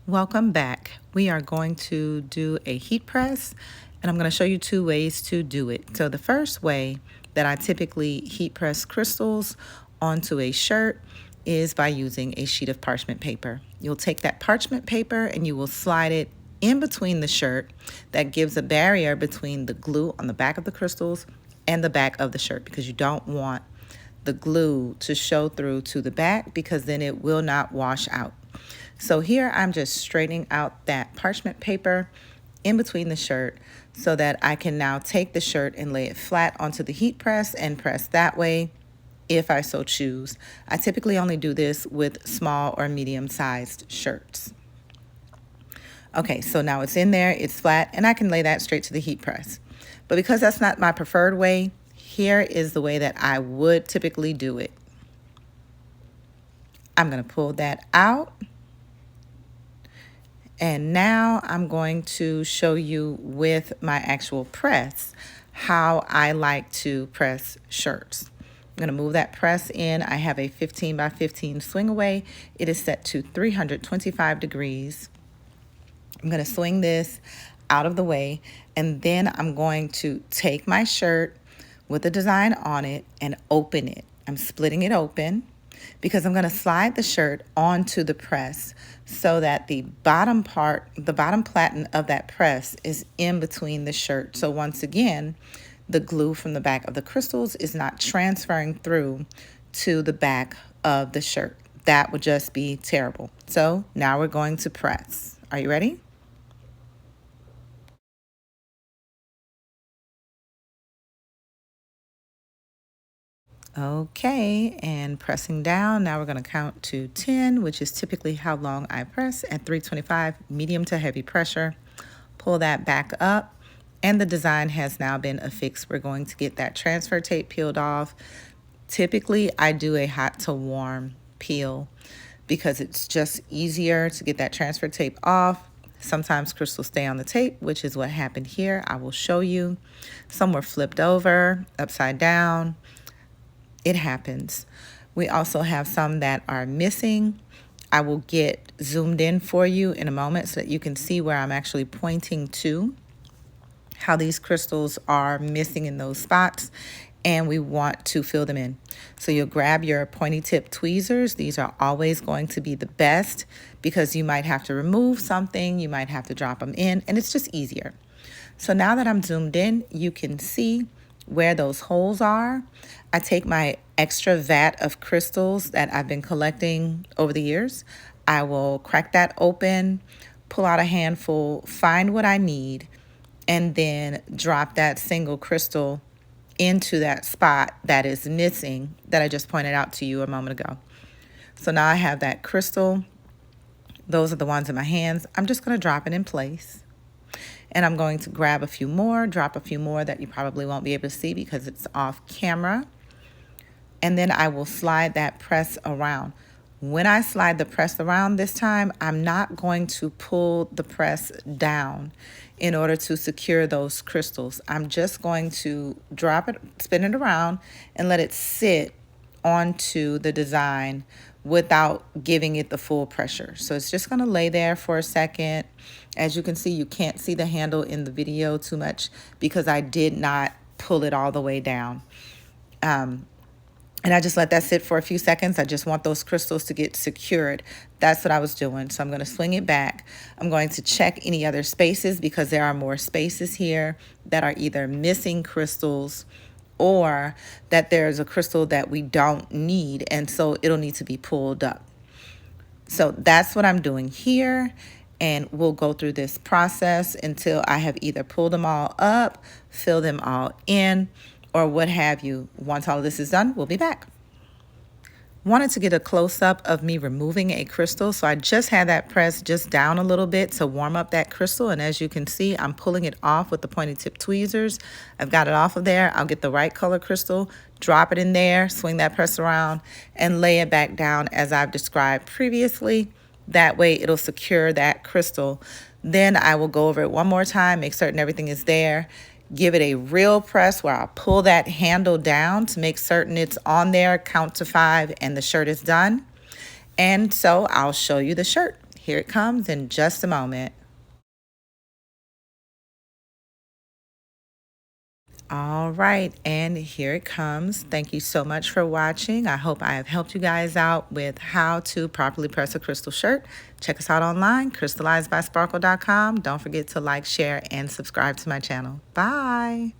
Welcome back. We are going to do a heat press, and I'm going to show you two ways to do it. So the first way that I typically heat press crystals onto a shirt is by using a sheet of parchment paper. You'll take that parchment paper and you will slide it in between the shirt. That gives a barrier between the glue on the back of the crystals and the back of the shirt, because you don't want the glue to show through to the back, because then it will not wash out. So here I'm just straightening out that parchment paper in between the shirt so that I can now take the shirt and lay it flat onto the heat press and press that way if I so choose. I typically only do this with small or medium-sized shirts. Okay, so now it's in there, it's flat, and I can lay that straight to the heat press. But because that's not my preferred way, here is the way that I would typically do it. I'm going to pull that out. And now I'm going to show you with my actual press how I like to press shirts. I'm going to move that press in. I have a 15 by 15 swing away. It is set to 325 degrees. I'm going to swing this out of the way, and then I'm going to take my shirt with the design on it and open it. I'm splitting it open because I'm going to slide the shirt onto the press so that the bottom part, the bottom platen of that press is in between the shirt. So once again, the glue from the back of the crystals is not transferring through to the back of the shirt. That would just be terrible. So now we're going to press. Are you ready? Okay, and pressing down, now we're going to count to 10, which is typically how long I press at 325, medium to heavy pressure. Pull that back up, and the design has now been affixed. We're going to get that transfer tape peeled off. Typically, I do a hot to warm peel because it's just easier to get that transfer tape off. Sometimes crystals stay on the tape, which is what happened here. I will show you. Some were flipped over, upside down. It happens. We also have some that are missing. I will get zoomed in for you in a moment so that you can see where I'm actually pointing to, how these crystals are missing in those spots, and we want to fill them in. So you'll grab your pointy tip tweezers. These are always going to be the best because you might have to remove something, you might have to drop them in, and it's just easier. So now that I'm zoomed in, you can see where those holes are. I take my extra vat of crystals that I've been collecting over the years. I will crack that open, pull out a handful, find what I need, and then drop that single crystal into that spot that is missing that I just pointed out to you a moment ago. So now I have that crystal. Those are the ones in my hands. I'm just going to drop it in place. And I'm going to grab a few more, drop a few more that you probably won't be able to see because it's off camera. And then I will slide that press around. When I slide the press around this time, I'm not going to pull the press down in order to secure those crystals. I'm just going to drop it, spin it around, and let it sit onto the design without giving it the full pressure. So it's just going to lay there for a second. As you can see, you can't see the handle in the video too much because I did not pull it all the way down. And I just let that sit for a few seconds. I just want those crystals to get secured. That's what I was doing. So I'm going to swing it back. I'm going to check any other spaces because there are more spaces here that are either missing crystals or that there's a crystal that we don't need, and so it'll need to be pulled up. So that's what I'm doing here, and we'll go through this process until I have either pulled them all up, filled them all in, or what have you. Once all of this is done, we'll be back. Wanted to get a close-up of me removing a crystal, so I just had that press just down a little bit to warm up that crystal, and as you can see, I'm pulling it off with the pointy tip tweezers. I've got it off of there. I'll get the right color crystal, drop it in there, swing that press around, and lay it back down as I've described previously. That way it'll secure that crystal. Then I will go over it one more time, make certain everything is there, give it a real press where I'll pull that handle down to make certain it's on there, count to 5, and the shirt is done. And so I'll show you the shirt. Here it comes in just a moment. All right, and here it comes. Thank you so much for watching. I hope I have helped you guys out with how to properly press a crystal shirt. Check us out online, crystallizedbysparkle.com. Don't forget to like, share, and subscribe to my channel. Bye.